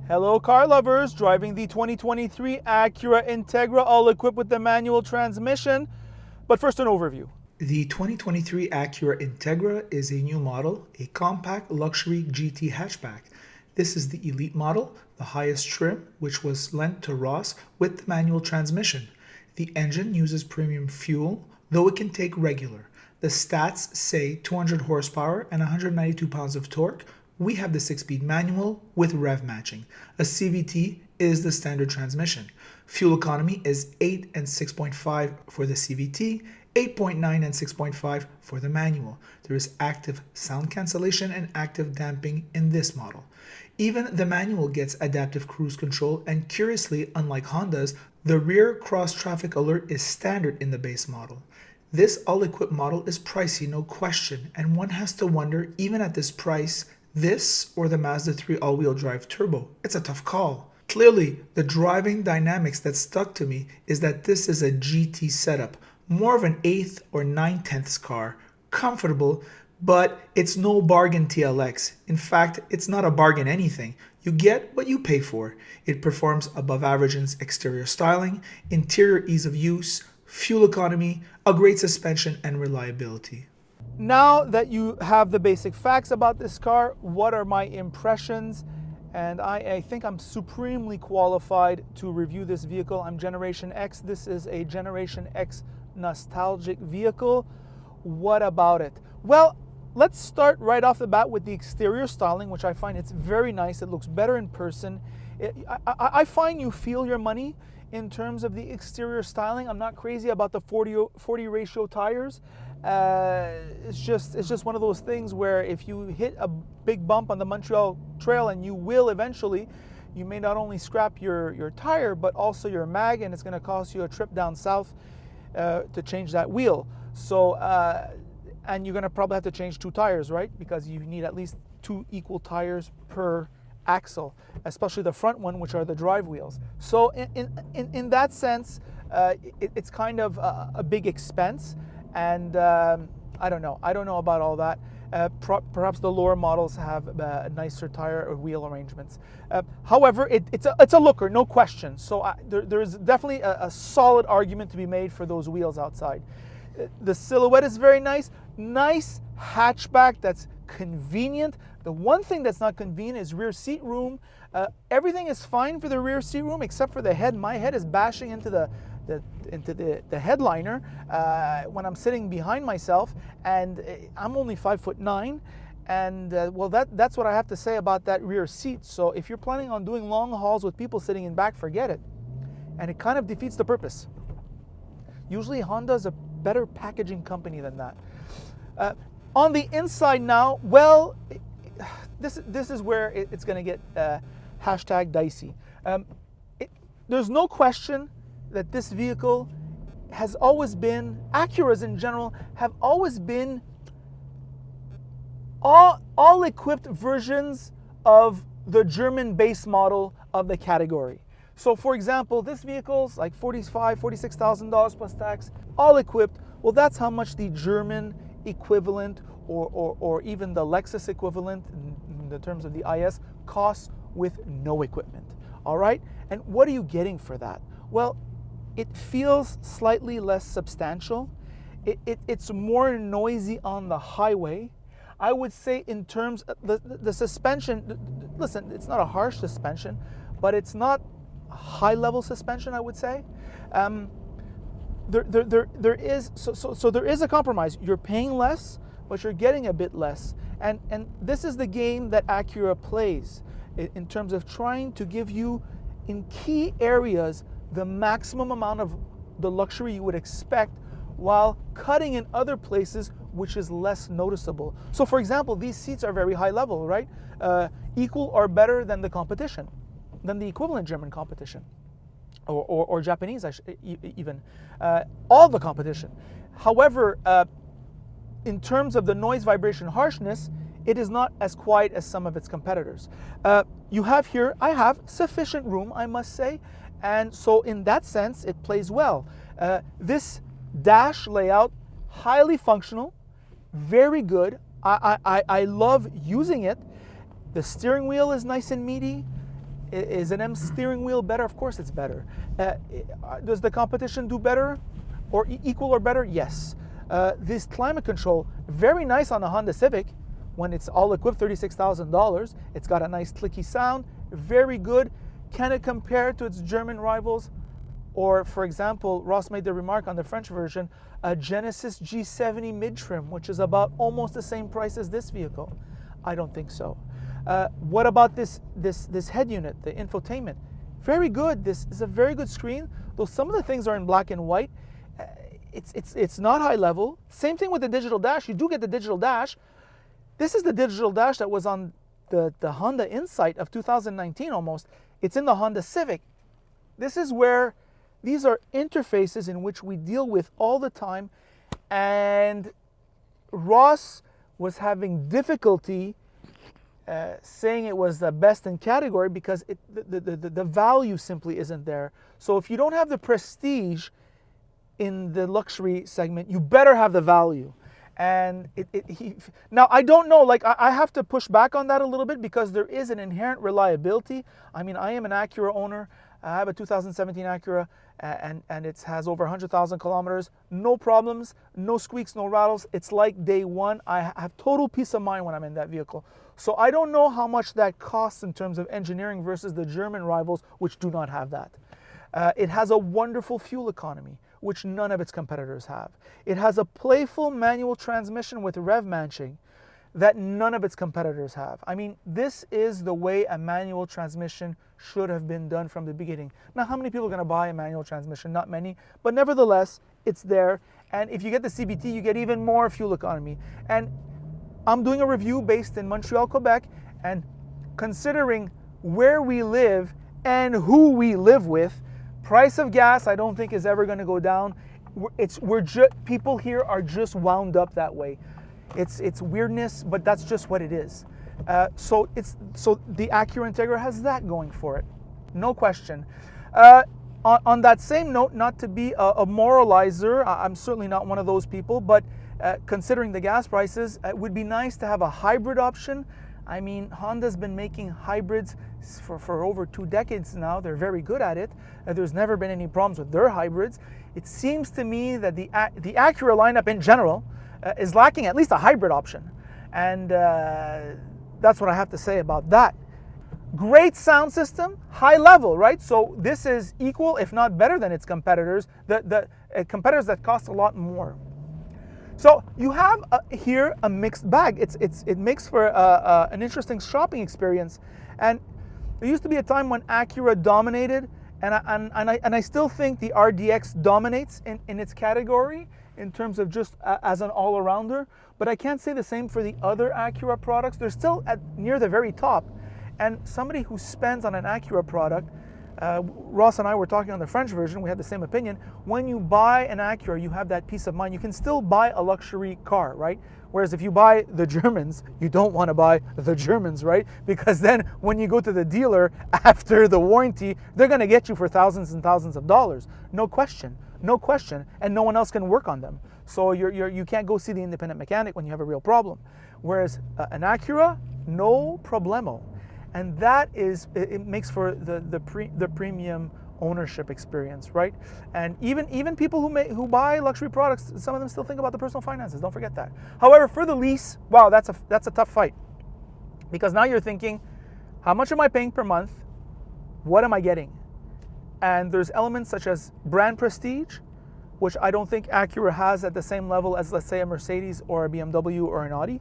Hello car lovers, driving the 2023 Acura Integra, all equipped with the manual transmission. But first, an overview. The 2023 Acura Integra is a new model, a compact luxury GT hatchback. This is the elite model, the highest trim, which was lent to Ross with the manual transmission. The engine uses premium fuel, though it can take regular. The stats say 200 horsepower and 192 pounds of torque. We have the 6-speed manual with rev matching. A CVT is the standard transmission. Fuel economy is 8 and 6.5 for the CVT, 8.9 and 6.5 for the manual. There is active sound cancellation and active damping in this model. Even the manual gets adaptive cruise control, and curiously, unlike Honda's, the rear cross traffic alert is standard in the base model. This all-equipped model is pricey, no question, and one has to wonder, even at this price, this or the Mazda 3 all-wheel drive turbo? It's a tough call. Clearly, the driving dynamics that stuck to me is that this is a GT setup, more of an 8th or 9/10ths car, comfortable, but it's no bargain TLX. In fact, it's not a bargain anything. You get what you pay for. It performs above average in exterior styling, interior ease of use, fuel economy, a great suspension, and reliability. Now that you have the basic facts about this car, what are my impressions? And I think I'm supremely qualified to review this vehicle. I'm Generation X. This is a Generation X nostalgic vehicle. What about it? Well, let's start right off the bat with the exterior styling, which I find it's very nice. It looks better in person. I find you feel your money in terms of the exterior styling. I'm not crazy about the 40 ratio tires. It's just one of those things where if you hit a big bump on the Montreal Trail, and you will eventually, you may not only scrap your tire, but also your mag, and it's going to cost you a trip down south to change that wheel. So, and you're going to probably have to change 2 tires, right? Because you need at least 2 equal tires per axle, especially the front one, which are the drive wheels. So in that sense, it's kind of a big expense. And I don't know about all that. Perhaps the lower models have nicer tire or wheel arrangements. However, it's a looker, no question. So there's definitely a solid argument to be made for those wheels outside. The silhouette is very nice. Nice hatchback that's convenient. The one thing that's not convenient is rear seat room. Everything is fine for the rear seat room except for the head. My head is bashing into the headliner when I'm sitting behind myself, and I'm only 5'9", and well, that's what I have to say about that rear seat. So if you're planning on doing long hauls with people sitting in back, forget it, and it kind of defeats the purpose. Usually Honda's a better packaging company than that. On the inside now, well, this is where it's going to get hashtag dicey. There's no question that this vehicle has always been, Acuras in general, have always been all equipped versions of the German base model of the category. So for example, this vehicle's like $46,000 plus tax, all equipped. Well, that's how much the German equivalent or even the Lexus equivalent in the terms of the IS costs with no equipment. All right? And what are you getting for that? Well, it feels slightly less substantial. It's more noisy on the highway. I would say in terms of the suspension, listen, it's not a harsh suspension, but it's not a high-level suspension, I would say. There is a compromise. You're paying less, but you're getting a bit less. And this is the game that Acura plays in terms of trying to give you, in key areas, the maximum amount of the luxury you would expect, while cutting in other places which is less noticeable. So for example, these seats are very high level, right? Equal or better than the competition, than the equivalent German competition, or Japanese even, all the competition. However, in terms of the noise, vibration, harshness, it is not as quiet as some of its competitors. You have here, I have sufficient room, I must say, and so in that sense, it plays well. This dash layout, highly functional, very good. I love using it. The steering wheel is nice and meaty. Is an M steering wheel better? Of course it's better. Does the competition do better or equal or better? Yes. This climate control, very nice on the Honda Civic when it's all equipped, $36,000. It's got a nice clicky sound, very good. Can it compare to its German rivals? Or, for example, Ross made the remark on the French version, a Genesis G70 mid-trim, which is about almost the same price as this vehicle. I don't think so. What about this head unit, the infotainment? Very good. This is a very good screen. Though some of the things are in black and white, it's not high level. Same thing with the digital dash. You do get the digital dash. This is the digital dash that was on the Honda Insight of 2019 almost. It's in the Honda Civic. This is where these are interfaces in which we deal with all the time, and Ross was having difficulty saying it was the best in category because the value simply isn't there. So if you don't have the prestige in the luxury segment, you better have the value. And now I don't know, like I have to push back on that a little bit because there is an inherent reliability. I mean, I am an Acura owner. I have a 2017 Acura and it has over 100,000 kilometers. No problems, no squeaks, no rattles. It's like day one. I have total peace of mind when I'm in that vehicle. So I don't know how much that costs in terms of engineering versus the German rivals, which do not have that. It has a wonderful fuel economy, which none of its competitors have. It has a Playful manual transmission with rev matching that none of its competitors have. I mean, this is the way a manual transmission should have been done from the beginning. Now, how many people are going to buy a manual transmission? Not many, but nevertheless, it's there. And if you get the CVT, you get even more fuel economy. And I'm doing a review based in Montreal, Quebec, and considering where we live and who we live with, price of gas I don't think is ever going to go down. People here are just wound up that way. It's weirdness, but that's just what it is. So the Acura Integra has that going for it, no question. On that same note, not to be a moralizer, I'm certainly not one of those people, but considering the gas prices, it would be nice to have a hybrid option. I mean, Honda's been making hybrids for over 2 decades now. They're very good at it. There's never been any problems with their hybrids. It seems to me that the Acura lineup in general is lacking at least a hybrid option. And that's what I have to say about that. Great sound system, high level, right? So this is equal, if not better than its competitors, the competitors that cost a lot more. So you have here a mixed bag. It makes for an interesting shopping experience. And there used to be a time when Acura dominated, and I still think the RDX dominates in its category in terms of just as an all-arounder. But I can't say the same for the other Acura products. They're still near the very top. And somebody who spends on an Acura product, Ross and I were talking on the French version, we had the same opinion. When you buy an Acura, you have that peace of mind. You can still buy a luxury car, right? Whereas if you buy the Germans, you don't want to buy the Germans, right? Because then when you go to the dealer after the warranty, they're going to get you for thousands and thousands of dollars. No question, and no one else can work on them. So you can't go see the independent mechanic when you have a real problem. Whereas an Acura, no problemo. And that is, it makes for the premium ownership experience, right? And even people who buy luxury products, some of them still think about the personal finances. Don't forget that. However, for the lease, wow, that's a tough fight, because now you're thinking, how much am I paying per month? What am I getting? And there's elements such as brand prestige, which I don't think Acura has at the same level as, let's say, a Mercedes or a BMW or an Audi.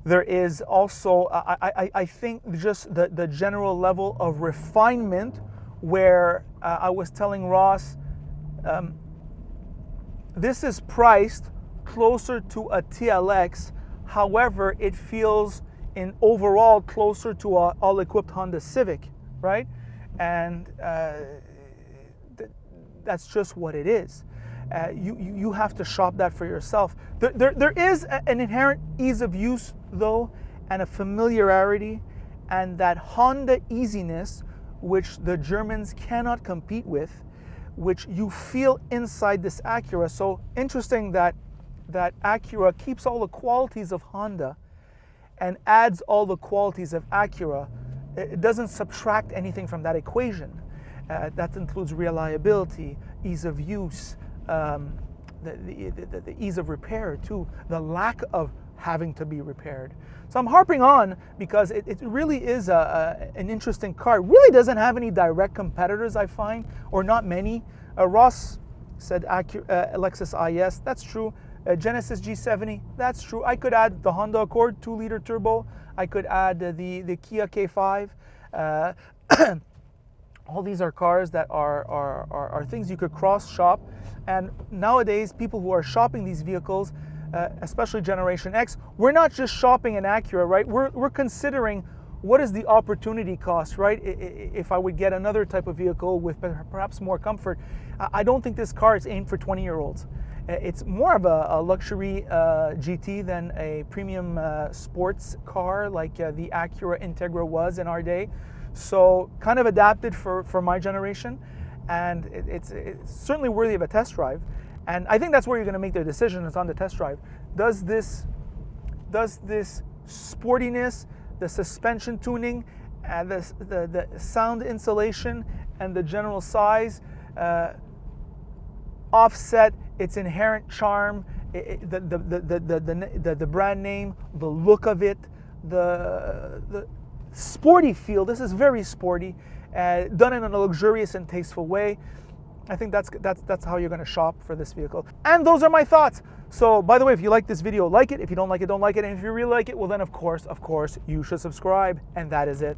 There is also, I think, just the general level of refinement where I was telling Ross, this is priced closer to a TLX. However, it feels in overall closer to a all-equipped Honda Civic, right? And that's just what it is. You have to shop that for yourself. There is an inherent ease of use, though, and a familiarity, and that Honda easiness, which the Germans cannot compete with, which you feel inside this Acura. So interesting that Acura keeps all the qualities of Honda and adds all the qualities of Acura it doesn't subtract anything from that equation. That includes reliability, ease of use, the ease of repair too, the lack of having to be repaired. So I'm harping on because it really is an interesting car. It really doesn't have any direct competitors, I find, or not many. Ross said Lexus IS, that's true. Genesis G70, that's true. I could add the Honda Accord 2-liter turbo. I could add the Kia K5. All these are cars that are things you could cross-shop. And nowadays, people who are shopping these vehicles, especially Generation X, we're not just shopping an Acura, right? We're considering what is the opportunity cost, right? If I would get another type of vehicle with perhaps more comfort, I don't think this car is aimed for 20-year-olds. It's more of a luxury GT than a premium sports car like the Acura Integra was in our day. So kind of adapted for my generation, and it's certainly worthy of a test drive. And I think that's where you're going to make the decision. It's on the test drive. Does this sportiness, the suspension tuning, and the sound insulation, and the general size offset its inherent charm, the brand name, the look of it, the sporty feel? This is very sporty, done in a luxurious and tasteful way. I think that's how you're going to shop for this vehicle. And those are my thoughts. So, by the way, if you like this video, like it. If you don't like it, don't like it. And if you really like it, well then, of course, you should subscribe. And that is it.